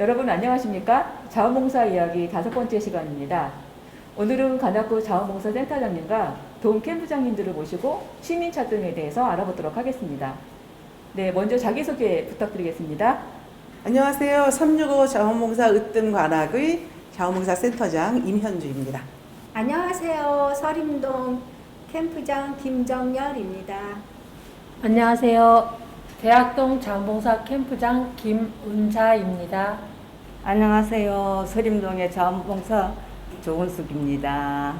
여러분 안녕하십니까? 자원봉사 이야기 5번째 시간입니다. 오늘은 관악구 자원봉사센터장님과 동 캠프장님들을 모시고 시민차등에 대해서 알아보도록 하겠습니다. 네, 먼저 자기소개 부탁드리겠습니다. 안녕하세요. 365 자원봉사 으뜸 관악의 자원봉사센터장 임현주입니다. 안녕하세요. 서림동 캠프장 김정열입니다. 안녕하세요. 대학동 자원봉사 캠프장 김은자입니다. 안녕하세요. 서림동의 자원봉사 조은숙입니다.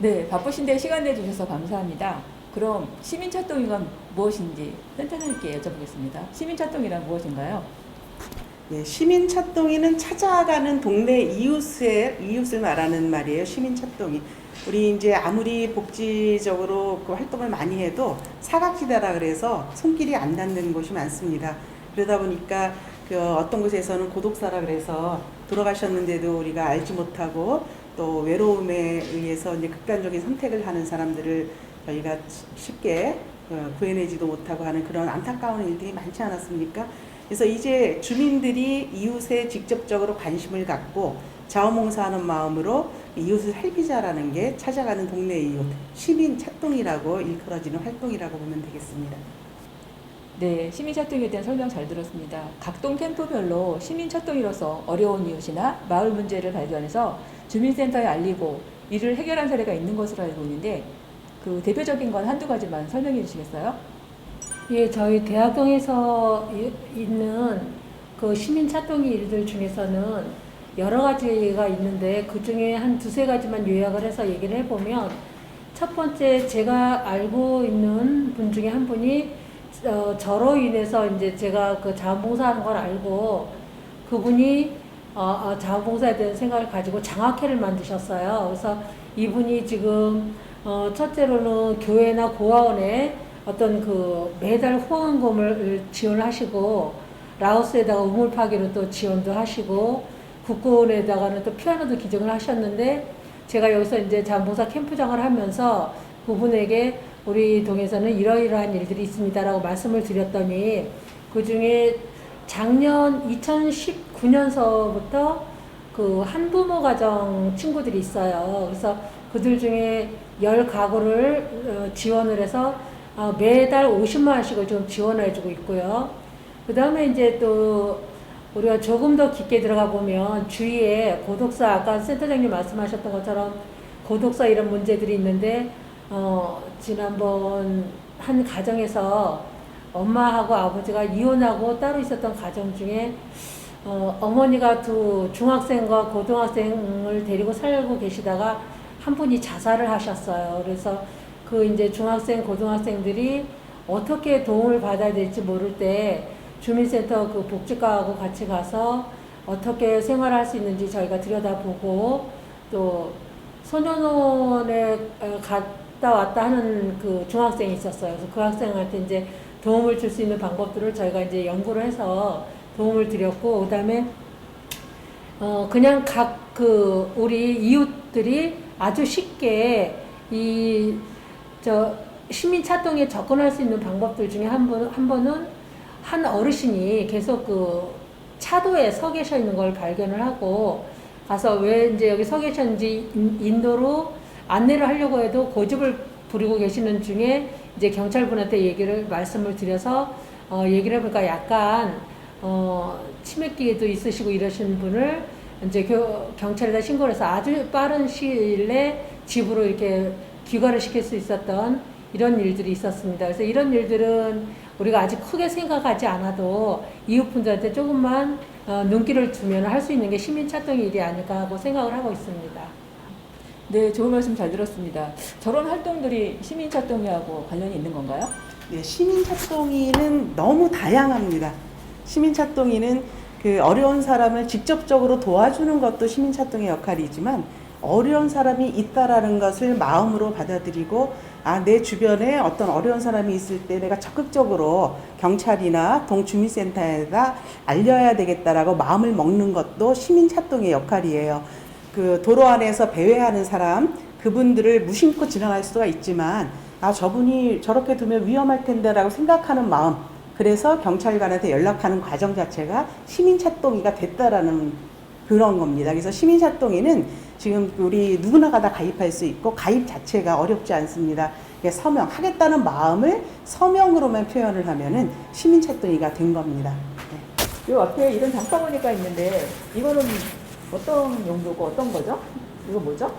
네, 바쁘신데 시간 내주셔서 감사합니다. 그럼 시민차동이란 무엇인지 센터장님께 여쭤보겠습니다. 시민차동이란 무엇인가요? 예, 시민찻동이는 찾아가는 동네 이웃을 말하는 말이에요. 시민찻동이. 우리 이제 아무리 복지적으로 그 활동을 많이 해도 사각지대라 그래서 손길이 안 닿는 곳이 많습니다. 그러다 보니까 그 어떤 곳에서는 고독사라 그래서 돌아가셨는데도 우리가 알지 못하고 또 외로움에 의해서 이제 극단적인 선택을 하는 사람들을 저희가 쉽게 구해내지도 못하고 하는 그런 안타까운 일들이 많지 않았습니까? 그래서 이제 주민들이 이웃에 직접적으로 관심을 갖고 자원봉사하는 마음으로 이웃을 살피자라는 게 찾아가는 동네 이웃, 시민차동이라고 일컬어지는 활동이라고 보면 되겠습니다. 네, 시민차동에 대한 설명 잘 들었습니다. 각 동 캠프별로 시민차동이로서 어려운 이웃이나 마을 문제를 발견해서 주민센터에 알리고 이를 해결한 사례가 있는 것으로 알고 있는데 그 대표적인 건 한두 가지만 설명해 주시겠어요? 예, 저희 대학동에서 있는 그 시민차동이 일들 중에서는 여러 가지가 있는데 그 중에 한 두세 가지만 요약을 해서 얘기를 해보면 첫 번째 제가 알고 있는 분 중에 한 분이 저로 인해서 이제 제가 그 자원봉사하는 걸 알고 그분이 자원봉사에 대한 생각을 가지고 장학회를 만드셨어요. 그래서 이분이 지금 첫째로는 교회나 고아원에 어떤 그 매달 후원금을 지원하시고 라오스에다가 우물 파기로 또 지원도 하시고 국군에다가는 또 피아노도 기증을 하셨는데 제가 여기서 이제 자원봉사 캠프장을 하면서 그분에게 우리 동에서는 이러이러한 일들이 있습니다라고 말씀을 드렸더니 그 중에 작년 2019년서부터 그 한부모 가정 친구들이 있어요. 그래서 그들 중에 10가구를 지원을 해서 매달 50만 원씩을 좀 지원해 주고 있고요. 그 다음에 이제 또 우리가 조금 더 깊게 들어가 보면 주위에 고독사, 아까 센터장님 말씀하셨던 것처럼 고독사 이런 문제들이 있는데 지난번 한 가정에서 엄마하고 아버지가 이혼하고 따로 있었던 가정 중에 어머니가 두 중학생과 고등학생을 데리고 살고 계시다가 한 분이 자살을 하셨어요. 그래서 그 이제 중학생, 고등학생들이 어떻게 도움을 받아야 될지 모를 때 주민센터 그 복지과하고 같이 가서 어떻게 생활할 수 있는지 저희가 들여다보고 또 소년원에 갔다 왔다 하는 그 중학생이 있었어요. 그래서 그 학생한테 이제 도움을 줄 수 있는 방법들을 저희가 이제 연구를 해서 도움을 드렸고, 그 다음에 그냥 각 그 우리 이웃들이 아주 쉽게 시민차동에 접근할 수 있는 방법들 중에 한 번은 한 어르신이 계속 그 차도에 서 계셔 있는 걸 발견을 하고 가서 왜 이제 여기 서 계셨는지 인도로 안내를 하려고 해도 고집을 부리고 계시는 중에 이제 경찰분한테 말씀을 드려서 얘기를 해보니까 약간 치매기도 있으시고 이러신 분을 이제 경찰에다 신고를 해서 아주 빠른 시일 내에 집으로 이렇게 귀가를 시킬 수 있었던 이런 일들이 있었습니다. 그래서 이런 일들은 우리가 아직 크게 생각하지 않아도 이웃분들한테 조금만 눈길을 주면 할 수 있는 게 시민차동 일이 아닐까 하고 생각을 하고 있습니다. 네, 좋은 말씀 잘 들었습니다. 저런 활동들이 시민차동이하고 관련이 있는 건가요? 네, 시민차동이는 너무 다양합니다. 시민차동이는 그 어려운 사람을 직접적으로 도와주는 것도 시민차동의 역할이지만 어려운 사람이 있다라는 것을 마음으로 받아들이고 내 주변에 어떤 어려운 사람이 있을 때 내가 적극적으로 경찰이나 동주민센터에다 알려야 되겠다라고 마음을 먹는 것도 시민차동의 역할이에요. 그 도로 안에서 배회하는 사람, 그분들을 무심코 지나갈 수가 있지만 저분이 저렇게 두면 위험할 텐데라고 생각하는 마음, 그래서 경찰관한테 연락하는 과정 자체가 시민차동이가 됐다라는 그런 겁니다. 그래서 시민차동이는 지금 우리 누구나가 다 가입할 수 있고 가입 자체가 어렵지 않습니다. 서명, 하겠다는 마음을 서명으로만 표현을 하면은 시민차동이가 된 겁니다. 네. 요 앞에 이런 장바구니가 있는데 이거는 어떤 용도고 어떤 거죠? 이거 뭐죠?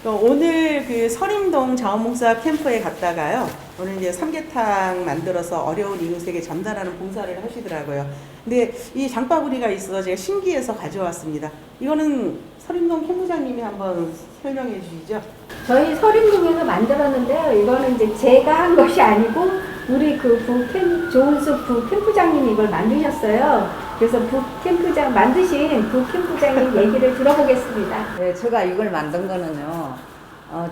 오늘 그 서림동 자원봉사 캠프에 갔다가요. 오늘 이제 삼계탕 만들어서 어려운 이웃에게 전달하는 봉사를 하시더라고요. 근데 이 장바구니가 있어서 제가 신기해서 가져왔습니다. 이거는 서림동 캠프장님이 한번 설명해 주시죠. 저희 서림동에서 만들었는데요. 이거는 이제 제가 한 것이 아니고 우리 그 조은숙 부캠프장님이 이걸 만드셨어요. 그래서 부캠프장 만드신 부캠프장님 얘기를 들어보겠습니다. 네, 제가 이걸 만든 거는요.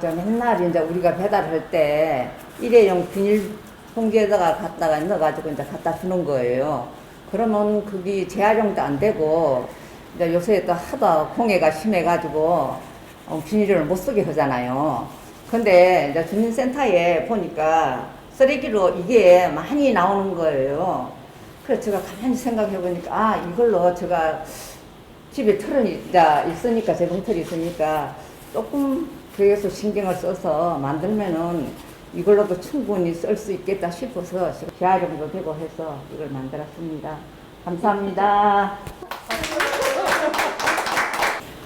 저 맨날 이제 우리가 배달할 때 일회용 비닐 봉지에다가 갖다가 넣어가지고 이제 갖다 주는 거예요. 그러면 그게 재활용도 안 되고 이제 요새 또 하도 공해가 심해가지고 비닐을 못 쓰게 하잖아요. 근데 이제 주민센터에 보니까 쓰레기로 이게 많이 나오는 거예요. 그래서 제가 가만히 생각해 보니까 이걸로 제가 집에 틀이 있으니까 재봉틀이 있으니까 조금 그래서 신경을 써서 만들면은 이걸로도 충분히 쓸 수 있겠다 싶어서 재활용도 되고 해서 이걸 만들었습니다. 감사합니다.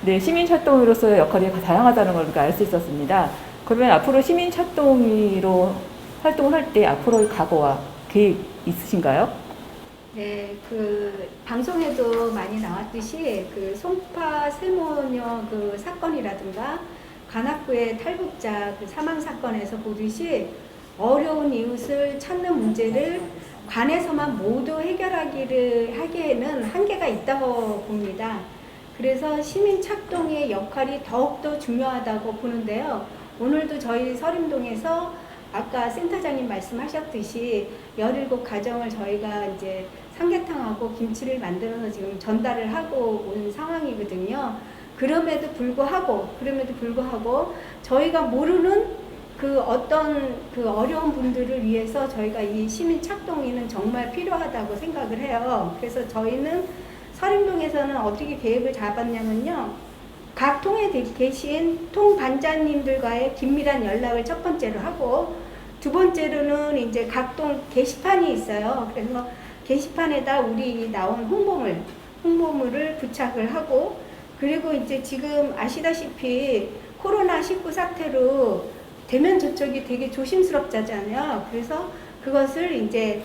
네, 시민차동이로서의 역할이 다양하다는 걸 알 수 있었습니다. 그러면 앞으로 시민차동이로 활동을 할 때 앞으로의 각오와 계획 있으신가요? 네, 그 방송에도 많이 나왔듯이 그 송파 세모녀 그 사건이라든가 관악구의 탈북자 그 사망 사건에서 보듯이 어려운 이웃을 찾는 문제를 관에서만 모두 해결하기를 하기에는 한계가 있다고 봅니다. 그래서 시민 착동의 역할이 더욱더 중요하다고 보는데요. 오늘도 저희 서림동에서 아까 센터장님 말씀하셨듯이 17가정을 저희가 이제 삼계탕하고 김치를 만들어서 지금 전달을 하고 온 상황이거든요. 그럼에도 불구하고 저희가 모르는 그 어떤 그 어려운 분들을 위해서 저희가 이 시민 착동위는 정말 필요하다고 생각을 해요. 그래서 저희는 서림동에서는 어떻게 계획을 잡았냐면요. 각 통에 계신 통반장님들과의 긴밀한 연락을 첫 번째로 하고, 두 번째로는 이제 각 동 게시판이 있어요. 그래서 게시판에다 우리 나온 홍보물을 부착을 하고, 그리고 이제 지금 아시다시피 코로나19 사태로 대면 접촉이 되게 조심스럽잖아요. 그래서 그것을 이제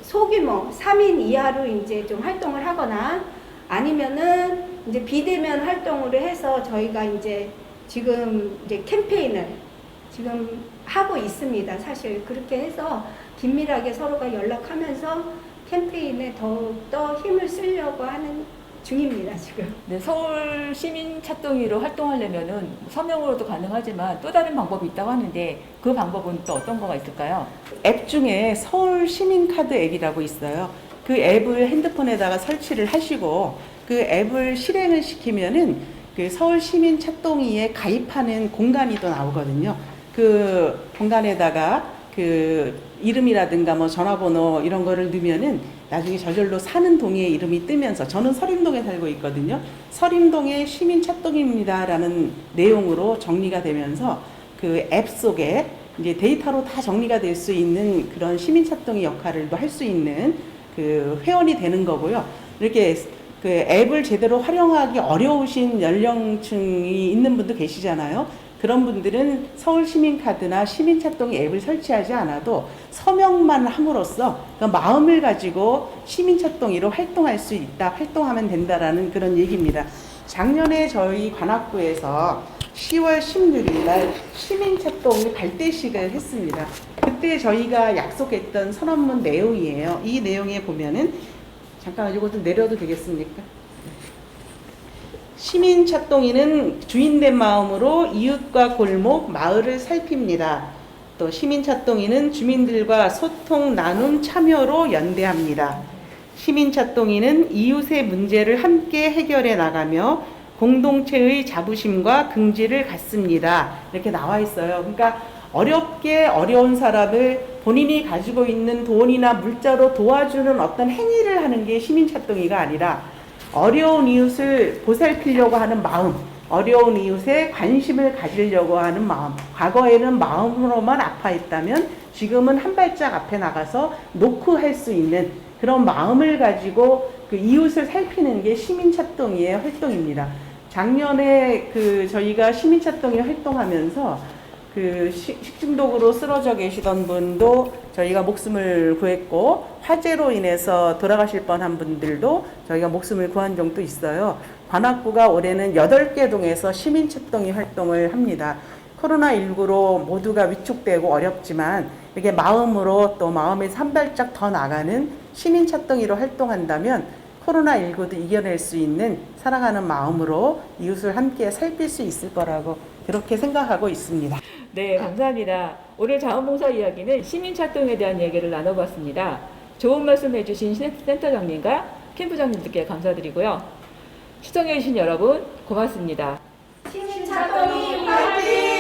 소규모 3인 이하로 이제 좀 활동을 하거나 아니면은 이제 비대면 활동으로 해서 저희가 이제 지금 이제 캠페인을 지금 하고 있습니다. 사실 그렇게 해서 긴밀하게 서로가 연락하면서 캠페인에 더욱더 힘을 쓰려고 하는 중입니다, 지금. 네, 서울 시민 차동위로 활동하려면은 서명으로도 가능하지만 또 다른 방법이 있다고 하는데 그 방법은 또 어떤 거가 있을까요? 앱 중에 서울 시민카드 앱이라고 있어요. 그 앱을 핸드폰에다가 설치를 하시고 그 앱을 실행을 시키면은 그 서울 시민 차동위에 가입하는 공간이 또 나오거든요. 그 공간에다가 그 이름이라든가 뭐 전화번호 이런 거를 넣으면은 나중에 저절로 사는 동의 이름이 뜨면서, 저는 서림동에 살고 있거든요. 서림동의 시민 차동입니다라는 내용으로 정리가 되면서 그 앱 속에 이제 데이터로 다 정리가 될 수 있는 그런 시민 차동의 역할을 할 수 있는 그 회원이 되는 거고요. 이렇게 그 앱을 제대로 활용하기 어려우신 연령층이 있는 분도 계시잖아요. 그런 분들은 서울시민카드나 시민차동 앱을 설치하지 않아도 서명만 함으로써 그 마음을 가지고 시민차동위로 활동할 수 있다, 활동하면 된다라는 그런 얘기입니다. 작년에 저희 관악구에서 10월 16일 날 시민차동위 발대식을 했습니다. 그때 저희가 약속했던 선언문 내용이에요. 이 내용에 보면은, 잠깐 이거 좀 내려도 되겠습니까? 시민차동위는 주인된 마음으로 이웃과 골목, 마을을 살핍니다. 또 시민차동위는 주민들과 소통, 나눔, 참여로 연대합니다. 시민차동위는 이웃의 문제를 함께 해결해 나가며 공동체의 자부심과 긍지를 갖습니다. 이렇게 나와 있어요. 그러니까 어렵게 어려운 사람을 본인이 가지고 있는 돈이나 물자로 도와주는 어떤 행위를 하는 게 시민찬동이가 아니라 어려운 이웃을 보살피려고 하는 마음, 어려운 이웃에 관심을 가지려고 하는 마음. 과거에는 마음으로만 아파했다면 지금은 한 발짝 앞에 나가서 놓고 할 수 있는 그런 마음을 가지고 그 이웃을 살피는 게 시민찬동이의 활동입니다. 작년에 저희가 시민찬동이 활동하면서 식중독으로 쓰러져 계시던 분도 저희가 목숨을 구했고, 화재로 인해서 돌아가실 뻔한 분들도 저희가 목숨을 구한 적도 있어요. 관악구가 올해는 8개 동에서 시민찬동이 활동을 합니다. 코로나19로 모두가 위축되고 어렵지만 이게 마음으로 또 마음에서 한 발짝 더 나가는 시민찬동이로 활동한다면 코로나19도 이겨낼 수 있는 사랑하는 마음으로 이웃을 함께 살필 수 있을 거라고 그렇게 생각하고 있습니다. 네, 감사합니다. 오늘 자원봉사 이야기는 시민찬동에 대한 얘기를 나눠봤습니다. 좋은 말씀 해주신 센터장님과 캠프장님들께 감사드리고요. 시청해주신 여러분 고맙습니다. 시민찬동이 화이팅!